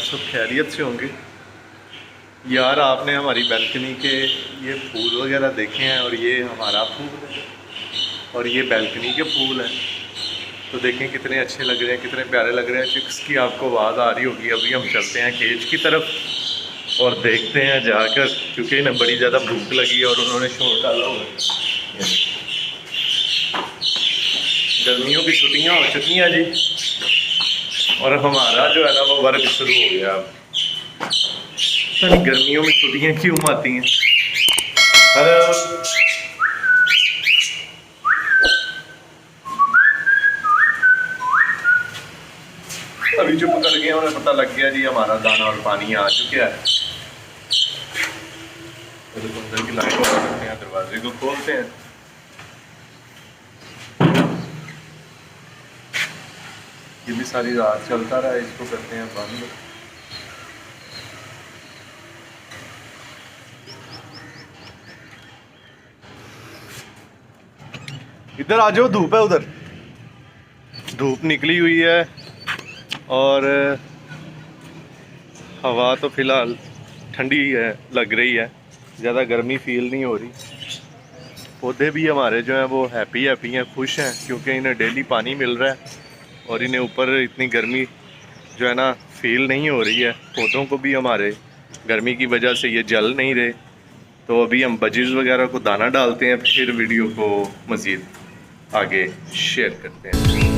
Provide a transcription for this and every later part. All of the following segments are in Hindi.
सब खैरियत से होंगे। यार आपने हमारी बैल्कनी के ये फूल वगैरह देखे हैं और ये हमारा फूल है और ये बैल्कनी के फूल हैं, तो देखें कितने अच्छे लग रहे हैं, कितने प्यारे लग रहे हैं। चिक्स की आपको आवाज़ आ रही होगी। अभी हम चलते हैं केज की तरफ और देखते हैं जाकर, क्योंकि इन्हें बड़ी ज़्यादा भूख लगी है और उन्होंने शोर डाला हुआ है। गर्मियों की छुट्टियां हो चुकी हैं जी, और हमारा जो है ना वो वर्क शुरू हो गया। अब गर्मियों में छुट्टियां क्यों आती हैं? हेलो, अभी चुप कर गए, उन्हें पता लग गया जी हमारा दाना और पानी आ चुका है। तो अंदर की लाइट बंद करते हैं, दरवाजे को खोलते हैं। ये भी सारी रात चलता रहा, इसको करते हैं बंद। इधर आ जाओ, धूप है उधर, धूप निकली हुई है और हवा तो फिलहाल ठंडी है, लग रही है, ज़्यादा गर्मी फील नहीं हो रही। पौधे भी हमारे जो हैं वो हैप्पी हैं, खुश हैं, क्योंकि इन्हें डेली पानी मिल रहा है और इन्हें ऊपर इतनी गर्मी जो है ना फील नहीं हो रही है। पौधों को भी हमारे गर्मी की वजह से ये जल नहीं रहे। तो अभी हम बजीज वगैरह को दाना डालते हैं, फिर वीडियो को मज़ीद आगे शेयर करते हैं।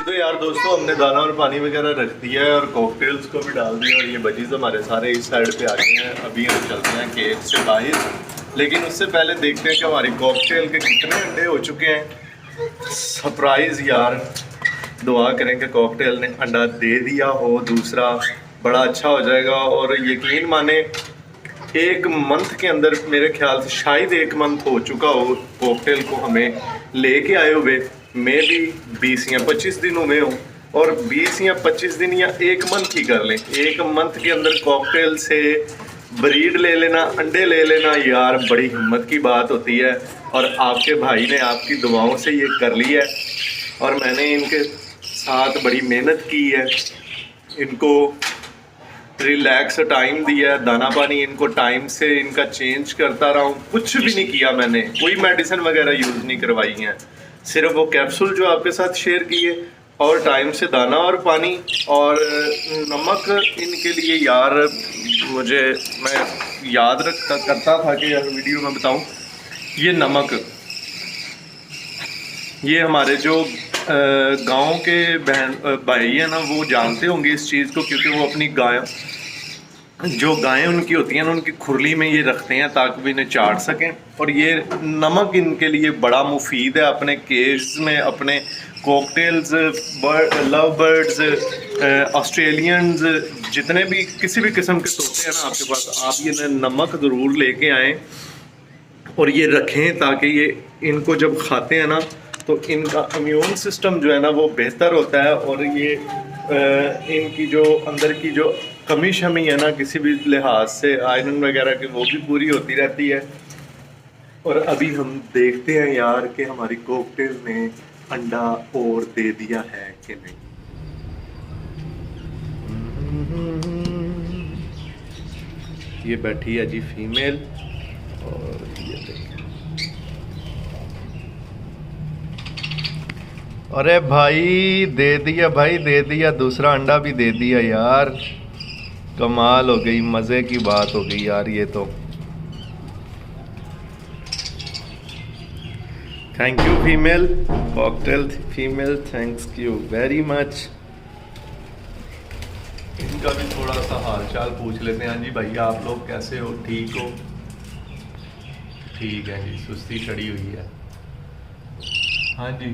यार दोस्तों, हमने दाना और पानी वगैरह रख दिया है और कॉकटेल्स को भी डाल दिया, और ये बजीज हमारे सारे इस साइड पे आ गए हैं। अभी हम चलते हैं केज से बाहर, लेकिन उससे पहले देखते हैं कि हमारी कॉकटेल के कितने अंडे हो चुके हैं। सरप्राइज़ यार, दुआ करें कि कॉकटेल ने अंडा दे दिया हो दूसरा, बड़ा अच्छा हो जाएगा। और यकीन माने 1 मंथ के अंदर, मेरे ख्याल से शायद 1 मंथ हो चुका हो कॉकटेल को हमें लेके आए हुए। मैं भी 20 या 25 दिन हुए हूँ, और 20 या 25 दिन या 1 मंथ ही कर लें, 1 मंथ के अंदर कॉकटेल से ब्रीड ले लेना, अंडे ले लेना, यार बड़ी हिम्मत की बात होती है। और आपके भाई ने आपकी दुआओं से ये कर लिया है, और मैंने इनके साथ बड़ी मेहनत की है, इनको रिलैक्स टाइम दिया है, दाना पानी इनको टाइम से इनका चेंज करता रहा हूँ। कुछ भी नहीं किया मैंने, कोई मेडिसिन वगैरह यूज़ नहीं करवाई हैं, सिर्फ वो कैप्सूल जो आपके साथ शेयर किए, और टाइम से दाना और पानी और नमक इनके लिए। यार मैं याद करता था कि यार वीडियो में बताऊं, ये नमक, ये हमारे जो गांव के बहन भाई है ना, वो जानते होंगे इस चीज़ को, क्योंकि वो अपनी गायें उनकी होती हैं ना, उनकी खुरली में ये रखते हैं ताकि वो इन्हें चाट सकें। और ये नमक इनके लिए बड़ा मुफीद है। अपने केज में अपने कॉकटेल्स, लव बर्ड्स, ऑस्ट्रेलियंस, जितने भी किसी भी किस्म के तोते हैं ना आपके पास, आप ये नमक ज़रूर लेके आएँ और ये रखें, ताकि ये इनको जब खाते हैं ना तो इनका इम्यून सिस्टम जो है ना वो बेहतर होता है, और ये इनकी जो अंदर की जो कमी शमी है ना किसी भी लिहाज से, आयरन वगैरह की, वो भी पूरी होती रहती है। और अभी हम देखते हैं यार कि हमारी कॉकटेल ने अंडा और दे दिया है कि नहीं। ये बैठी है जी फीमेल, और ये देखिए, अरे भाई दे दिया, भाई दे दिया, दूसरा अंडा भी दे दिया यार, कमाल हो गई, मज़े की बात हो गई यार। ये तो thank you female, cocktail female, thanks you very much. इनका भी थोड़ा सा हाल चाल पूछ लेते हैं। जी भैया आप लोग कैसे हो, ठीक हो? ठीक है जी, सुस्ती चढ़ी हुई है। हाँ जी,